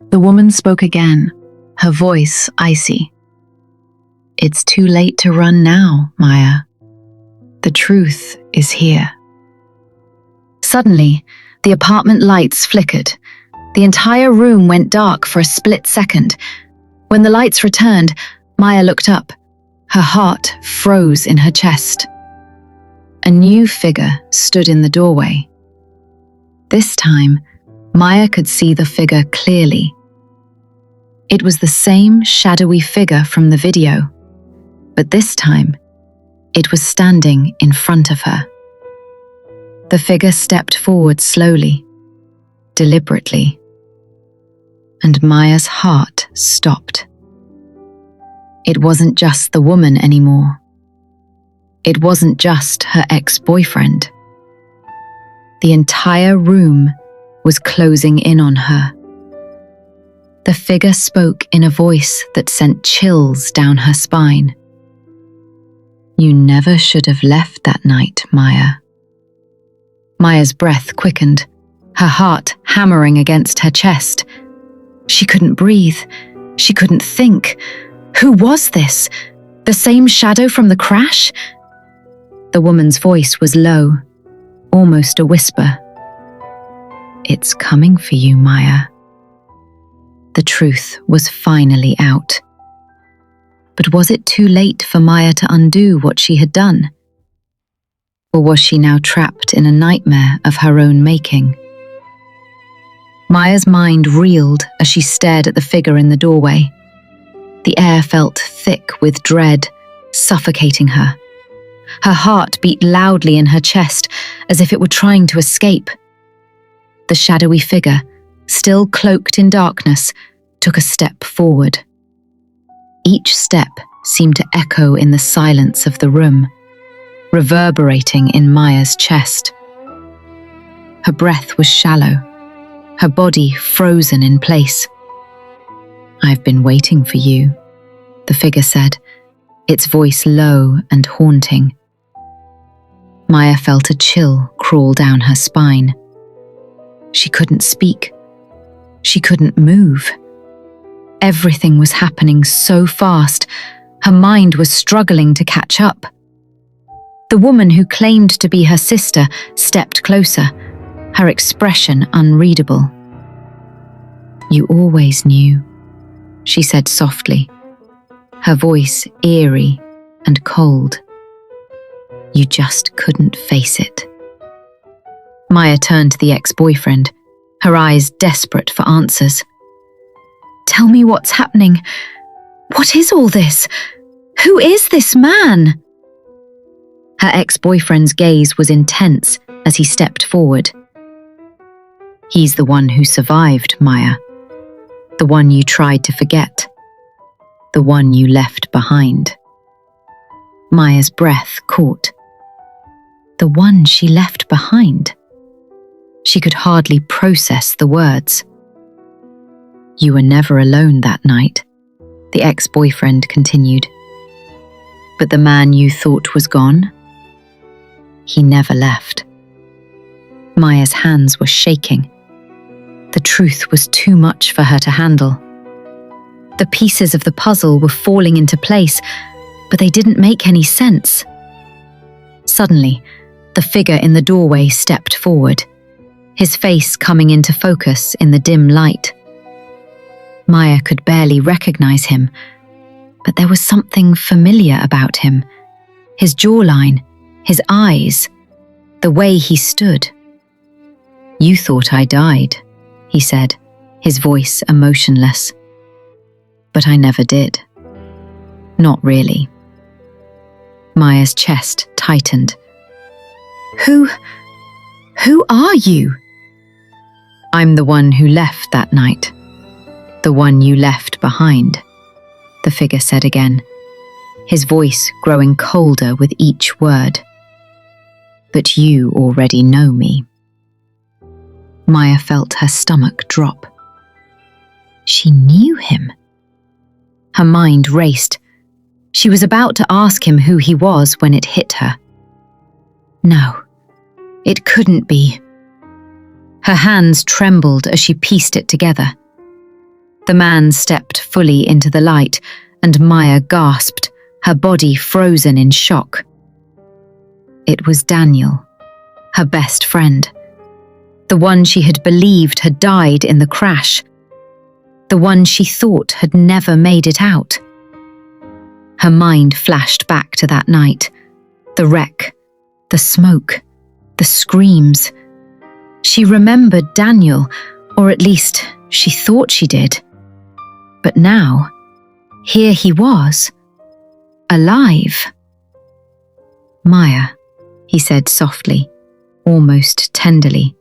The woman spoke again, her voice icy. "It's too late to run now, Maya. The truth is here." Suddenly, the apartment lights flickered. The entire room went dark for a split second. When the lights returned, Maya looked up. Her heart froze in her chest. A new figure stood in the doorway. This time, Maya could see the figure clearly. It was the same shadowy figure from the video, but this time, it was standing in front of her. The figure stepped forward slowly, deliberately, and Maya's heart stopped. It wasn't just the woman anymore. It wasn't just her ex-boyfriend. The entire room was closing in on her. The figure spoke in a voice that sent chills down her spine. "You never should have left that night, Maya." Maya's breath quickened, her heart hammering against her chest. She couldn't breathe. She couldn't think. Who was this? The same shadow from the crash? The woman's voice was low, almost a whisper. "It's coming for you, Maya." The truth was finally out. But was it too late for Maya to undo what she had done? Or was she now trapped in a nightmare of her own making? Maya's mind reeled as she stared at the figure in the doorway. The air felt thick with dread, suffocating her. Her heart beat loudly in her chest, as if it were trying to escape. The shadowy figure, still cloaked in darkness, took a step forward. Each step seemed to echo in the silence of the room, reverberating in Maya's chest. Her breath was shallow, her body frozen in place. "I've been waiting for you," the figure said, its voice low and haunting. Maya felt a chill crawl down her spine. She couldn't speak. She couldn't move. Everything was happening so fast, her mind was struggling to catch up. The woman who claimed to be her sister stepped closer, her expression unreadable. "You always knew," she said softly, her voice eerie and cold. "You just couldn't face it." Maya turned to the ex-boyfriend, her eyes desperate for answers. "Tell me what's happening. What is all this? Who is this man?" Her ex-boyfriend's gaze was intense as he stepped forward. "He's the one who survived, Maya. The one you tried to forget. The one you left behind." Maya's breath caught. The one she left behind. She could hardly process the words. "You were never alone that night," the ex-boyfriend continued. "But the man you thought was gone? He never left." Maya's hands were shaking. The truth was too much for her to handle. The pieces of the puzzle were falling into place, but they didn't make any sense. Suddenly, the figure in the doorway stepped forward, his face coming into focus in the dim light. Maya could barely recognize him, but there was something familiar about him. His jawline, his eyes, the way he stood. "You thought I died," he said, his voice emotionless. "But I never did. Not really." Maya's chest tightened. Who are you?" "I'm the one who left that night. The one you left behind," the figure said again, his voice growing colder with each word. "But you already know me." Maya felt her stomach drop. She knew him. Her mind raced. She was about to ask him who he was when it hit her. No, it couldn't be. Her hands trembled as she pieced it together. The man stepped fully into the light, and Maya gasped, her body frozen in shock. It was Daniel, her best friend. The one she had believed had died in the crash. The one she thought had never made it out. Her mind flashed back to that night. The wreck, the smoke, the screams. She remembered Daniel, or at least she thought she did. But now, here he was, alive. "Maya," he said softly, almost tenderly.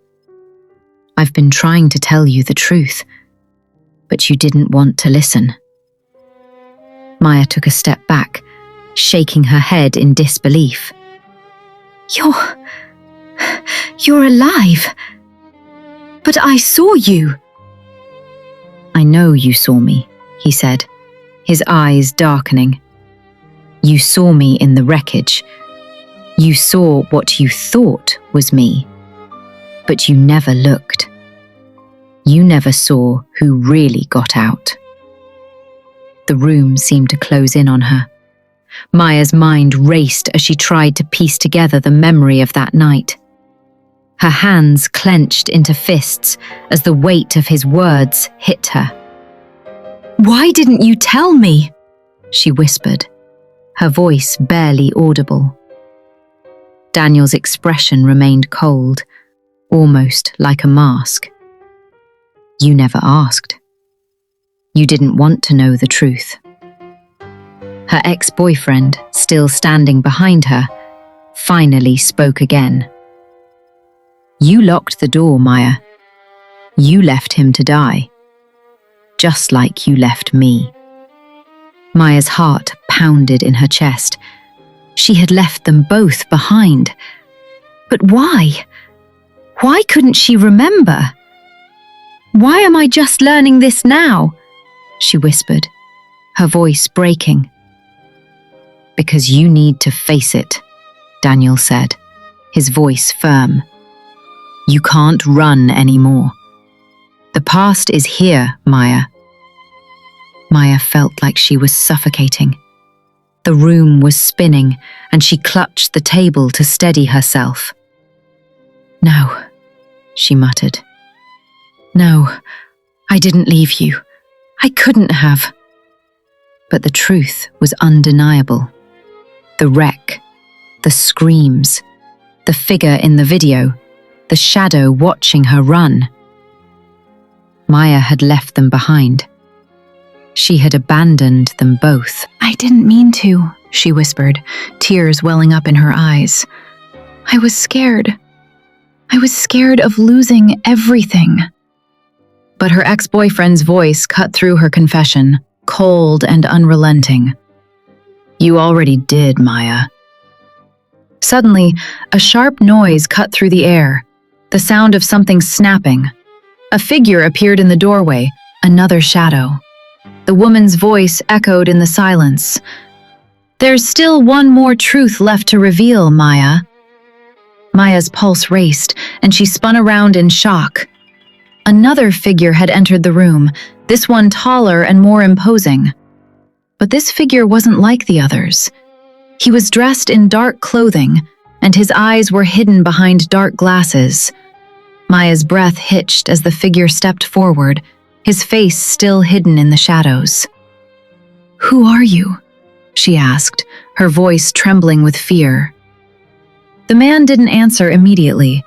"I've been trying to tell you the truth, but you didn't want to listen." Maya took a step back, shaking her head in disbelief. You're alive. But I saw you." "I know you saw me," he said, his eyes darkening. "You saw me in the wreckage. You saw what you thought was me. But you never looked. You never saw who really got out." The room seemed to close in on her. Maya's mind raced as she tried to piece together the memory of that night. Her hands clenched into fists as the weight of his words hit her. "Why didn't you tell me?" she whispered, her voice barely audible. Daniel's expression remained cold, almost like a mask. "You never asked. You didn't want to know the truth." Her ex-boyfriend, still standing behind her, finally spoke again. "You locked the door, Maya. You left him to die. Just like you left me." Maya's heart pounded in her chest. She had left them both behind. But why? Why couldn't she remember? "Why am I just learning this now?" she whispered, her voice breaking. "Because you need to face it," Daniel said, his voice firm. "You can't run anymore. The past is here, Maya." Maya felt like she was suffocating. The room was spinning, and she clutched the table to steady herself. "No," she muttered. "No, I didn't leave you. I couldn't have." But the truth was undeniable. The wreck, the screams, the figure in the video, the shadow watching her run. Maya had left them behind. She had abandoned them both. "I didn't mean to," she whispered, tears welling up in her eyes. "I was scared. I was scared of losing everything." But her ex-boyfriend's voice cut through her confession, cold and unrelenting. "You already did, Maya." Suddenly, a sharp noise cut through the air, the sound of something snapping. A figure appeared in the doorway, another shadow. The woman's voice echoed in the silence. "There's still one more truth left to reveal, Maya." Maya's pulse raced, and she spun around in shock. Another figure had entered the room, this one taller and more imposing. But this figure wasn't like the others. He was dressed in dark clothing, and his eyes were hidden behind dark glasses. Maya's breath hitched as the figure stepped forward, his face still hidden in the shadows. "Who are you?" she asked, her voice trembling with fear. The man didn't answer immediately.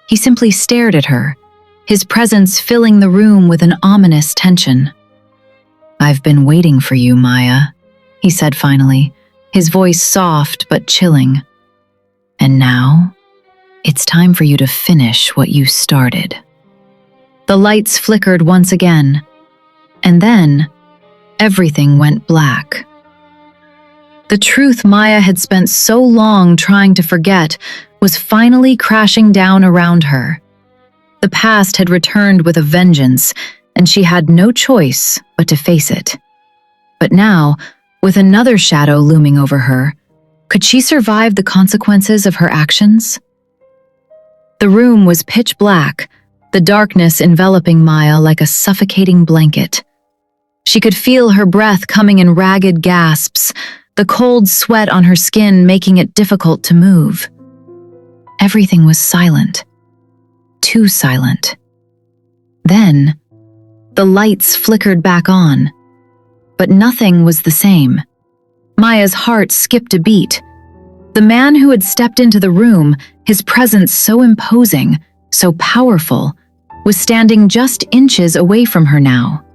He simply stared at her, his presence filling the room with an ominous tension. "I've been waiting for you, Maya," he said finally, his voice soft but chilling. "And now, it's time for you to finish what you started." The lights flickered once again, and then everything went black. The truth Maya had spent so long trying to forget was finally crashing down around her. The past had returned with a vengeance, and she had no choice but to face it. But now, with another shadow looming over her, could she survive the consequences of her actions? The room was pitch black, the darkness enveloping Maya like a suffocating blanket. She could feel her breath coming in ragged gasps, the cold sweat on her skin making it difficult to move. Everything was silent. Too silent. Then, the lights flickered back on, but nothing was the same. Maya's heart skipped a beat. The man who had stepped into the room, his presence so imposing, so powerful, was standing just inches away from her now.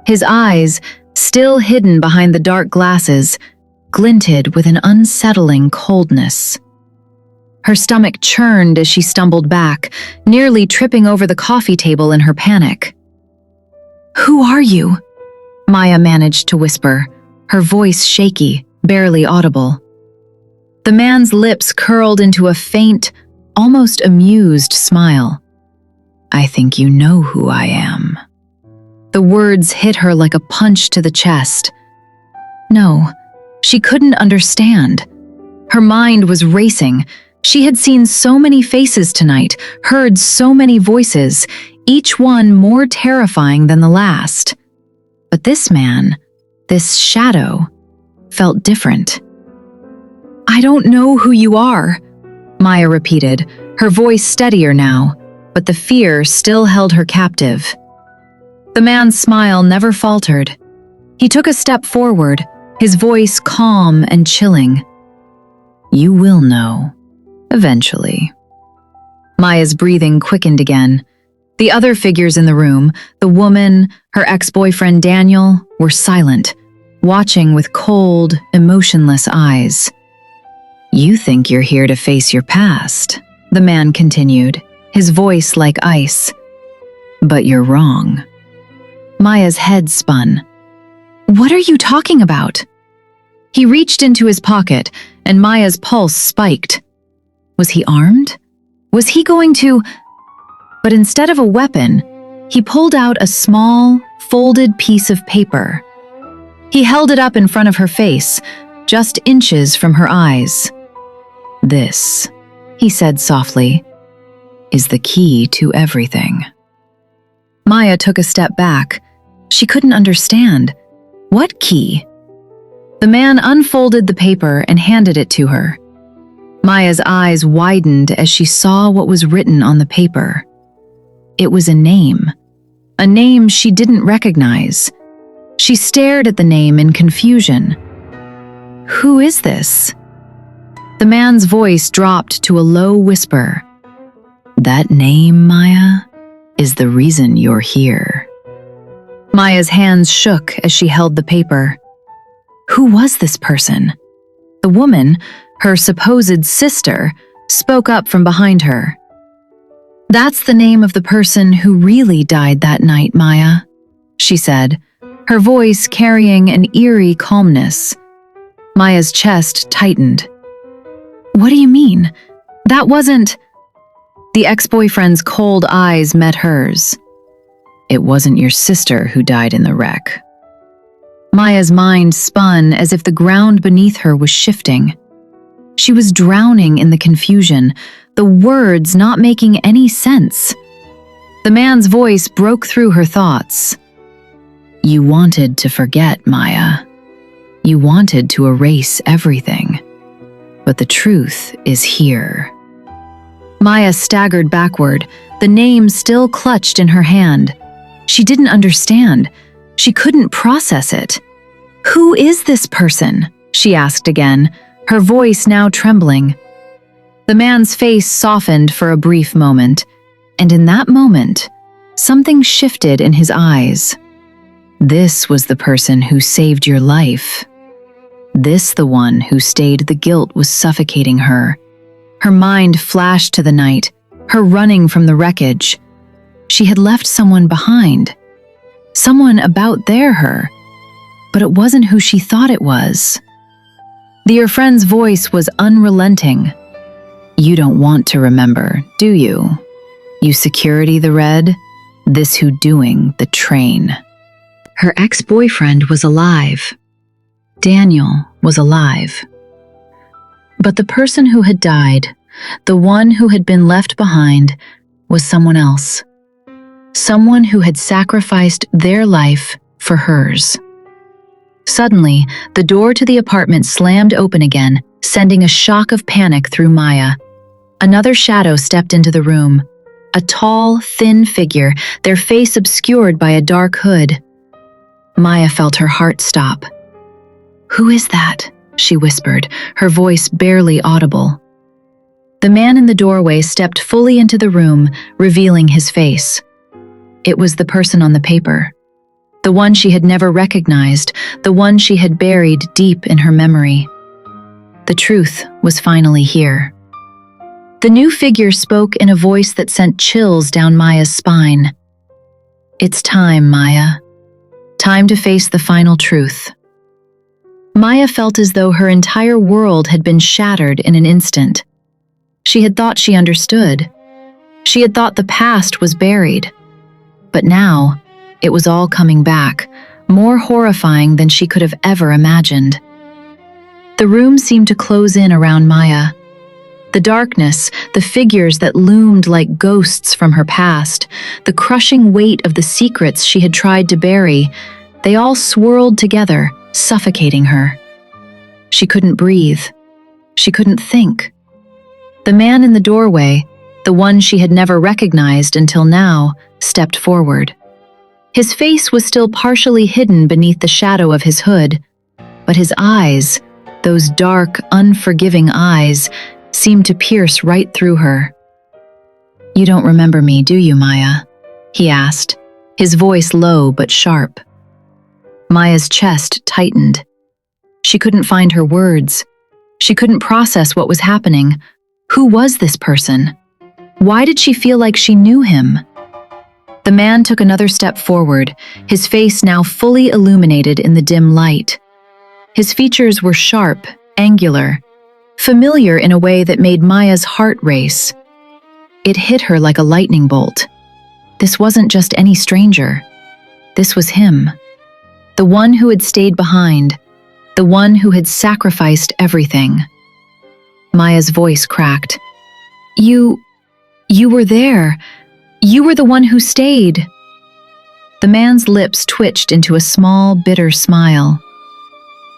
His eyes, still hidden behind the dark glasses, glinted with an unsettling coldness. Her stomach churned as she stumbled back, nearly tripping over the coffee table in her panic. "Who are you?" Maya managed to whisper, her voice shaky, barely audible. The man's lips curled into a faint, almost amused smile. "I think you know who I am." The words hit her like a punch to the chest. No, she couldn't understand. Her mind was racing. She had seen so many faces tonight, heard so many voices, each one more terrifying than the last. But this man, this shadow, felt different. "I don't know who you are," Maya repeated, her voice steadier now, but the fear still held her captive. The man's smile never faltered. He took a step forward, his voice calm and chilling. "You will know, eventually." Maya's breathing quickened again. The other figures in the room, the woman, her ex-boyfriend Daniel, were silent, watching with cold, emotionless eyes. "You think you're here to face your past," the man continued, his voice like ice. "But you're wrong." Maya's head spun. "What are you talking about?" He reached into his pocket, and Maya's pulse spiked. Was he armed? Was he going to... But instead of a weapon, he pulled out a small, folded piece of paper. He held it up in front of her face, just inches from her eyes. "This," he said softly, "is the key to everything." Maya took a step back. She couldn't understand. What key? The man unfolded the paper and handed it to her. Maya's eyes widened as she saw what was written on the paper. It was a name she didn't recognize. She stared at the name in confusion. "Who is this?" The man's voice dropped to a low whisper. "That name, Maya, is the reason you're here." Maya's hands shook as she held the paper. Who was this person? The woman, her supposed sister, spoke up from behind her. "That's the name of the person who really died that night, Maya," she said, her voice carrying an eerie calmness. Maya's chest tightened. "What do you mean? That wasn't..." The ex-boyfriend's cold eyes met hers. "It wasn't your sister who died in the wreck." Maya's mind spun as if the ground beneath her was shifting. She was drowning in the confusion, the words not making any sense. The man's voice broke through her thoughts. "You wanted to forget, Maya. You wanted to erase everything. But the truth is here." Maya staggered backward, the name still clutched in her hand. She didn't understand. She couldn't process it. "Who is this person?" she asked again, her voice now trembling. The man's face softened for a brief moment, and in that moment, something shifted in his eyes. "This was the person who saved your life. This the one who stayed the guilt was suffocating her." Her mind flashed to the night, her running from the wreckage. She had left someone behind. Someone about her. But it wasn't who she thought it was. Your friend's voice was unrelenting. "You don't want to remember, do you? You security the red, this who doing the train." Her ex-boyfriend was alive. Daniel was alive. But the person who had died, the one who had been left behind, was someone else. Someone who had sacrificed their life for hers. Suddenly, the door to the apartment slammed open again, sending a shock of panic through Maya. Another shadow stepped into the room. A tall, thin figure, their face obscured by a dark hood. Maya felt her heart stop. "Who is that?" she whispered, her voice barely audible. The man in the doorway stepped fully into the room, revealing his face. It was the person on the paper. The one she had never recognized, the one she had buried deep in her memory. The truth was finally here. The new figure spoke in a voice that sent chills down Maya's spine. "It's time, Maya. Time to face the final truth." Maya felt as though her entire world had been shattered in an instant. She had thought she understood. She had thought the past was buried. But now, it was all coming back, more horrifying than she could have ever imagined. The room seemed to close in around Maya. The darkness, the figures that loomed like ghosts from her past, the crushing weight of the secrets she had tried to bury, they all swirled together, suffocating her. She couldn't breathe. She couldn't think. The man in the doorway, the one she had never recognized until now, stepped forward. His face was still partially hidden beneath the shadow of his hood, but his eyes, those dark, unforgiving eyes, seemed to pierce right through her. "You don't remember me, do you, Maya?" he asked, his voice low but sharp. Maya's chest tightened. She couldn't find her words. She couldn't process what was happening. Who was this person? Why did she feel like she knew him? The man took another step forward, his face now fully illuminated in the dim light. His features were sharp, angular, familiar in a way that made Maya's heart race. It hit her like a lightning bolt. This wasn't just any stranger. This was him. The one who had stayed behind. The one who had sacrificed everything. Maya's voice cracked. You were there. You were the one who stayed." The man's lips twitched into a small, bitter smile.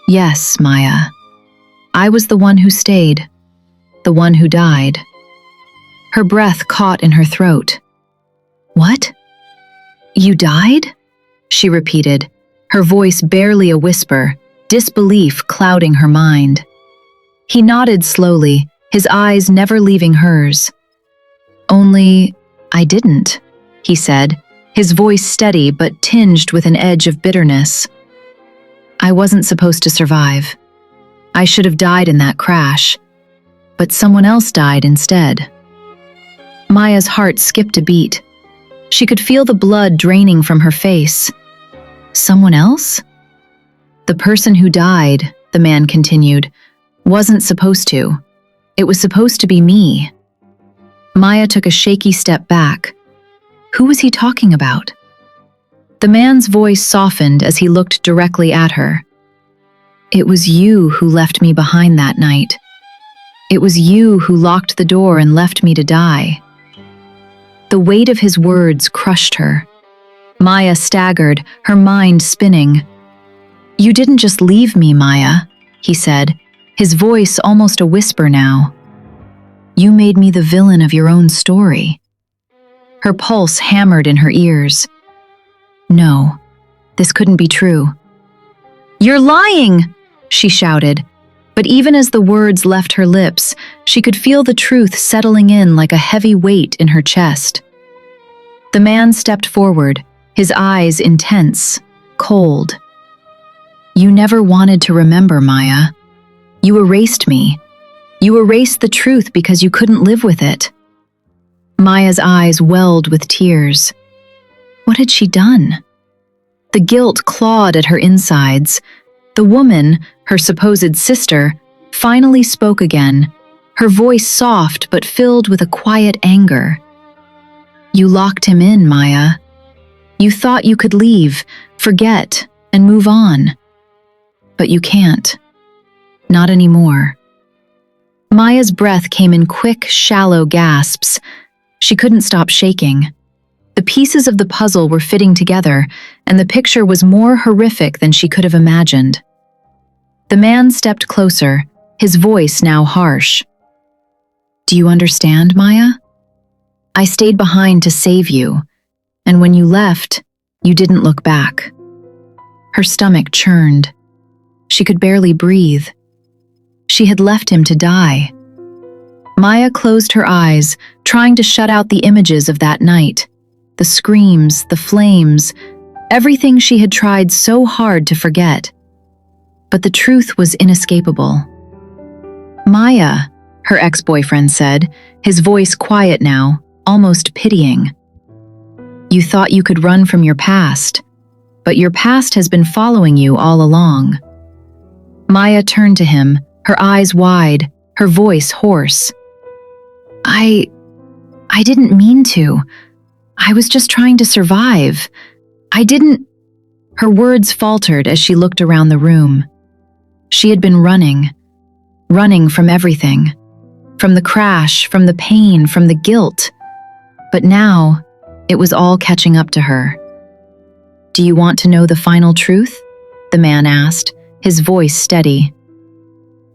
"Yes, Maya. I was the one who stayed. The one who died." Her breath caught in her throat. "What? You died?" she repeated, her voice barely a whisper, disbelief clouding her mind. He nodded slowly, his eyes never leaving hers. "Only I didn't," he said, his voice steady but tinged with an edge of bitterness. "I wasn't supposed to survive. I should have died in that crash, but someone else died instead." Maya's heart skipped a beat. She could feel the blood draining from her face. Someone else? "The person who died," the man continued, "wasn't supposed to. It was supposed to be me." Maya took a shaky step back. Who was he talking about? The man's voice softened as he looked directly at her. "It was you who left me behind that night. It was you who locked the door and left me to die." The weight of his words crushed her. Maya staggered, her mind spinning. "You didn't just leave me, Maya," he said, his voice almost a whisper now. "You made me the villain of your own story." Her pulse hammered in her ears. No, this couldn't be true. "You're lying!" she shouted, but even as the words left her lips, she could feel the truth settling in like a heavy weight in her chest. The man stepped forward, his eyes intense, cold. "You never wanted to remember, Maya. You erased me. You erased the truth because you couldn't live with it." Maya's eyes welled with tears. What had she done? The guilt clawed at her insides. The woman, her supposed sister, finally spoke again, her voice soft but filled with a quiet anger. "You locked him in, Maya. You thought you could leave, forget, and move on. But you can't. Not anymore." Maya's breath came in quick, shallow gasps. She couldn't stop shaking. The pieces of the puzzle were fitting together, and the picture was more horrific than she could have imagined. The man stepped closer, his voice now harsh. "Do you understand, Maya? I stayed behind to save you, and when you left, you didn't look back." Her stomach churned. She could barely breathe. She had left him to die. Maya closed her eyes, trying to shut out the images of that night. The screams, the flames, everything she had tried so hard to forget. But the truth was inescapable. "Maya," her ex-boyfriend said, his voice quiet now, almost pitying. "You thought you could run from your past, but your past has been following you all along." Maya turned to him, her eyes wide, her voice hoarse. I didn't mean to. I was just trying to survive. I didn't—" Her words faltered as she looked around the room. She had been running from everything. From the crash, from the pain, from the guilt. But now, it was all catching up to her. "Do you want to know the final truth?" the man asked, his voice steady.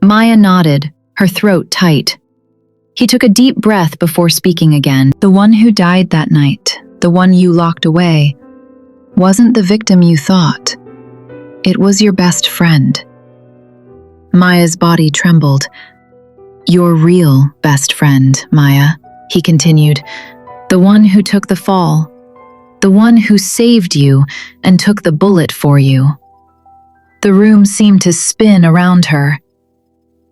Maya nodded, her throat tight. He took a deep breath before speaking again. "The one who died that night, the one you locked away, wasn't the victim you thought. It was your best friend." Maya's body trembled. "Your real best friend, Maya," he continued. "The one who took the fall. The one who saved you and took the bullet for you." The room seemed to spin around her.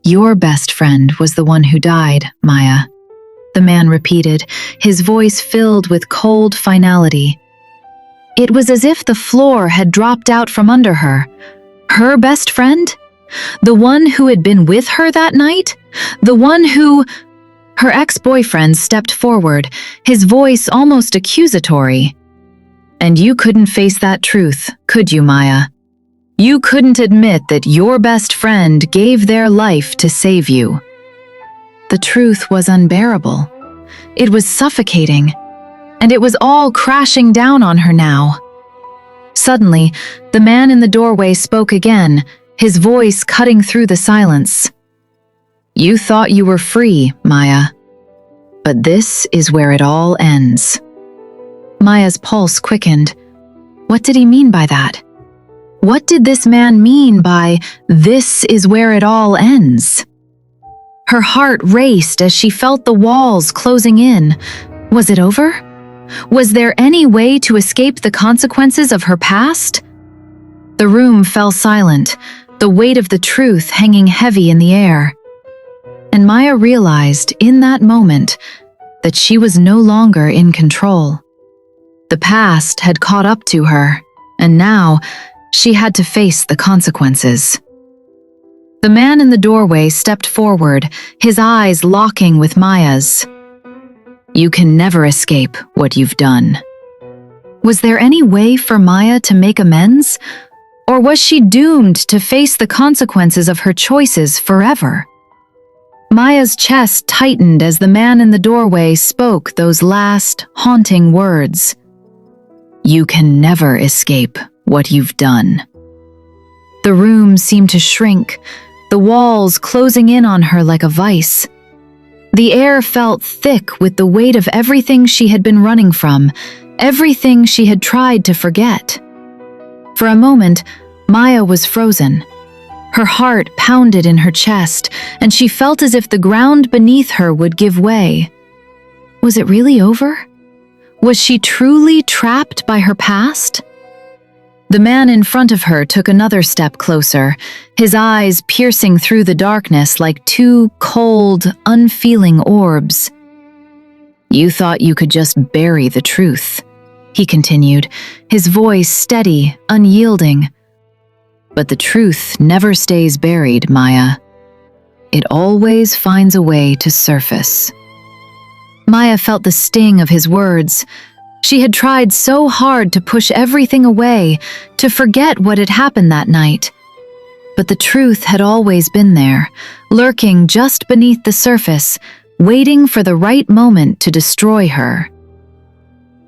"Your best friend was the one who died, Maya," the man repeated, his voice filled with cold finality. It was as if the floor had dropped out from under her. Her best friend? The one who had been with her that night? The one who— Her ex-boyfriend stepped forward, his voice almost accusatory. "And you couldn't face that truth, could you, Maya? You couldn't admit that your best friend gave their life to save you." The truth was unbearable. It was suffocating, and it was all crashing down on her now. Suddenly, the man in the doorway spoke again, his voice cutting through the silence. "You thought you were free, Maya. But this is where it all ends." Maya's pulse quickened. What did he mean by that? What did this man mean by, "This is where it all ends"? Her heart raced as she felt the walls closing in. Was it over? Was there any way to escape the consequences of her past? The room fell silent, the weight of the truth hanging heavy in the air. And Maya realized in that moment that she was no longer in control. The past had caught up to her, and now she had to face the consequences. The man in the doorway stepped forward, his eyes locking with Maya's. "You can never escape what you've done." Was there any way for Maya to make amends? Or was she doomed to face the consequences of her choices forever? Maya's chest tightened as the man in the doorway spoke those last, haunting words. "You can never escape what you've done." The room seemed to shrink, the walls closing in on her like a vice. The air felt thick with the weight of everything she had been running from, everything she had tried to forget. For a moment, Maya was frozen. Her heart pounded in her chest, and she felt as if the ground beneath her would give way. Was it really over? Was she truly trapped by her past? The man in front of her took another step closer, his eyes piercing through the darkness like two cold, unfeeling orbs. "You thought you could just bury the truth," he continued, his voice steady, unyielding. "But the truth never stays buried, Maya. It always finds a way to surface." Maya felt the sting of his words. She had tried so hard to push everything away, to forget what had happened that night. But the truth had always been there, lurking just beneath the surface, waiting for the right moment to destroy her.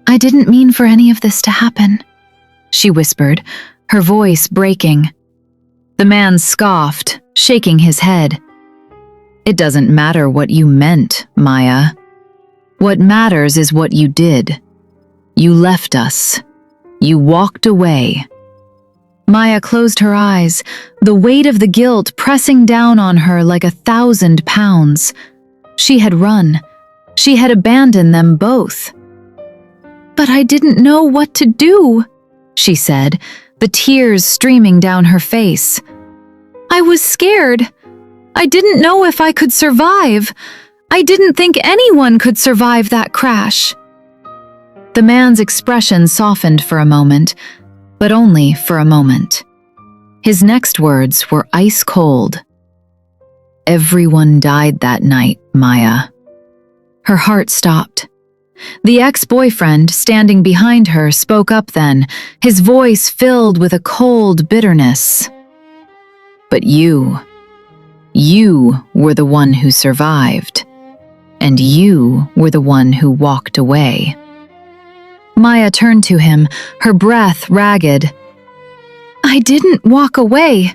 I didn't mean for any of this to happen, she whispered, her voice breaking. The man scoffed, shaking his head. It doesn't matter what you meant, Maya. What matters is what you did. You left us. You walked away. Maya closed her eyes, the weight of the guilt pressing down on her like 1,000 pounds. She had run. She had abandoned them both. But I didn't know what to do, she said, the tears streaming down her face. I was scared. I didn't know if I could survive. I didn't think anyone could survive that crash. The man's expression softened for a moment, but only for a moment. His next words were ice cold. Everyone died that night, Maya. Her heart stopped. The ex-boyfriend, standing behind her, spoke up then, his voice filled with a cold bitterness. But you were the one who survived, and you were the one who walked away. Maya turned to him, her breath ragged. I didn't walk away.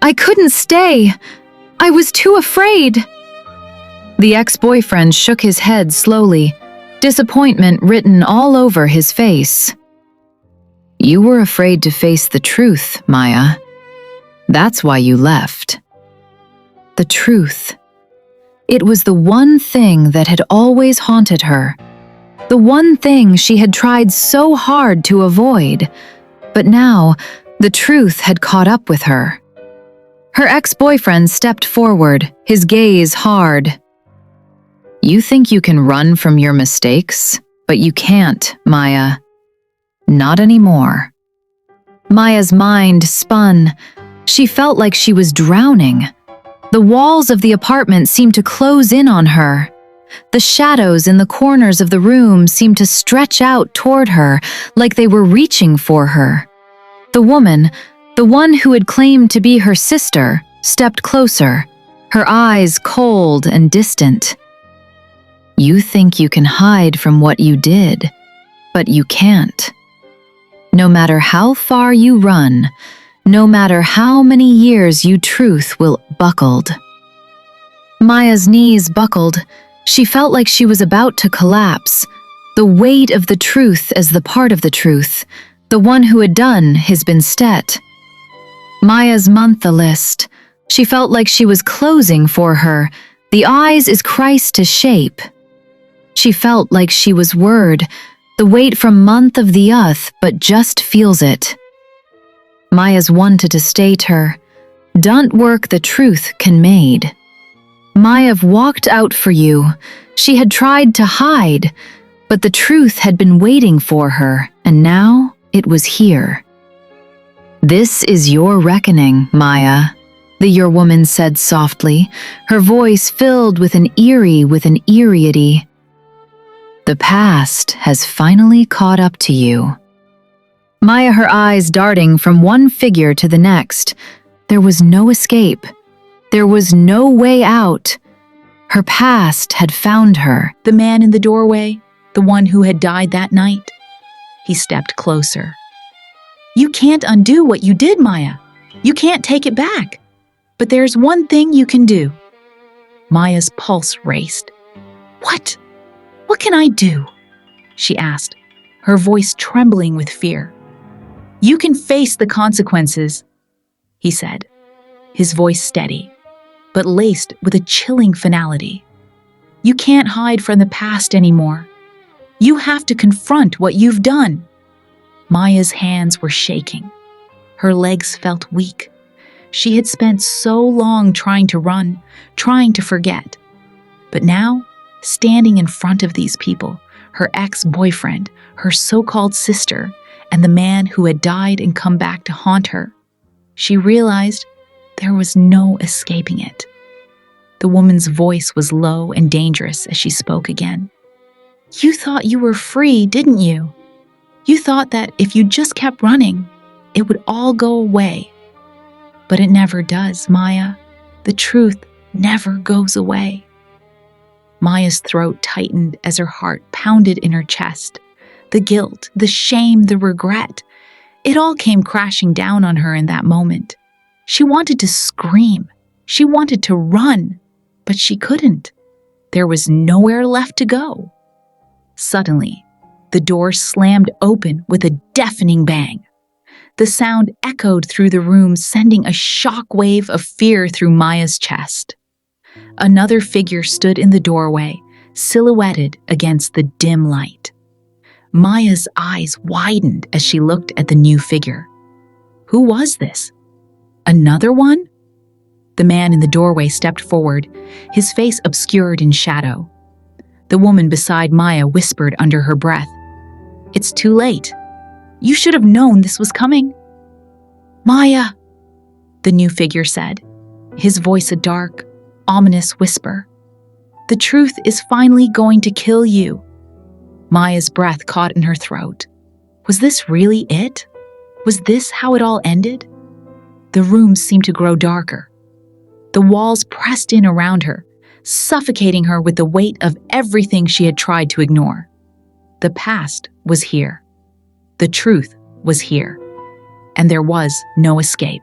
I couldn't stay. I was too afraid. The ex-boyfriend shook his head slowly, disappointment written all over his face. You were afraid to face the truth, Maya. That's why you left. The truth. It was the one thing that had always haunted her. The one thing she had tried so hard to avoid. But now, the truth had caught up with her. Her ex-boyfriend stepped forward, his gaze hard. You think you can run from your mistakes, but you can't, Maya. Not anymore. Maya's mind spun. She felt like she was drowning. The walls of the apartment seemed to close in on her. The shadows in the corners of the room seemed to stretch out toward her, like they were reaching for her. The woman, the one who had claimed to be her sister, stepped closer, her eyes cold and distant. You think you can hide from what you did, but you can't. No matter how far you run, no matter how many years you truth will buckled. Maya's knees buckled. She felt like she was about to collapse. The weight of the truth as the part of the truth, the one who had done his Binstead. Maya's month the list. She felt like she was closing for her. The eyes is Christ to shape. She felt like she was word, the weight from month of the uth, but just feels it. Maya's wanted to state her, don't work the truth can made. Maya've walked out for you. She had tried to hide, but the truth had been waiting for her, and now it was here. This is your reckoning, Maya, the your woman said softly, her voice filled with an eeriety. The past has finally caught up to you. Maya, her eyes darting from one figure to the next. There was no escape. There was no way out. Her past had found her. The man in the doorway, the one who had died that night. He stepped closer. You can't undo what you did, Maya. You can't take it back. But there's one thing you can do. Maya's pulse raced. What? What can I do? She asked, her voice trembling with fear. You can face the consequences, he said, his voice steady, but laced with a chilling finality. You can't hide from the past anymore. You have to confront what you've done. Maya's hands were shaking. Her legs felt weak. She had spent so long trying to run, trying to forget. But now, standing in front of these people, her ex-boyfriend, her so-called sister, and the man who had died and come back to haunt her, she realized there was no escaping it. The woman's voice was low and dangerous as she spoke again. You thought you were free, didn't you? You thought that if you just kept running, it would all go away. But it never does, Maya. The truth never goes away. Maya's throat tightened as her heart pounded in her chest. the guilt, the shame, the regret. It all came crashing down on her in that moment. She wanted to scream. She wanted to run, but she couldn't. There was nowhere left to go. Suddenly, the door slammed open with a deafening bang. The sound echoed through the room, sending a shock wave of fear through Maya's chest. Another figure stood in the doorway, silhouetted against the dim light. Maya's eyes widened as she looked at the new figure. Who was this? Another one? The man in the doorway stepped forward, his face obscured in shadow. The woman beside Maya whispered under her breath, "It's too late. You should have known this was coming." "Maya," the new figure said, his voice a dark, ominous whisper. "The truth is finally going to kill you." Maya's breath caught in her throat. Was this really it? Was this how it all ended? The room seemed to grow darker. The walls pressed in around her, suffocating her with the weight of everything she had tried to ignore. The past was here. The truth was here. And there was no escape.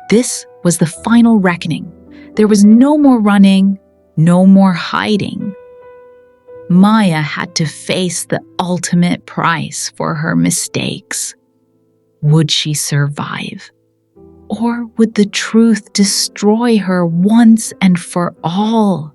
This was the final reckoning. There was no more running, no more hiding. Maya had to face the ultimate price for her mistakes. Would she survive? Or would the truth destroy her once and for all?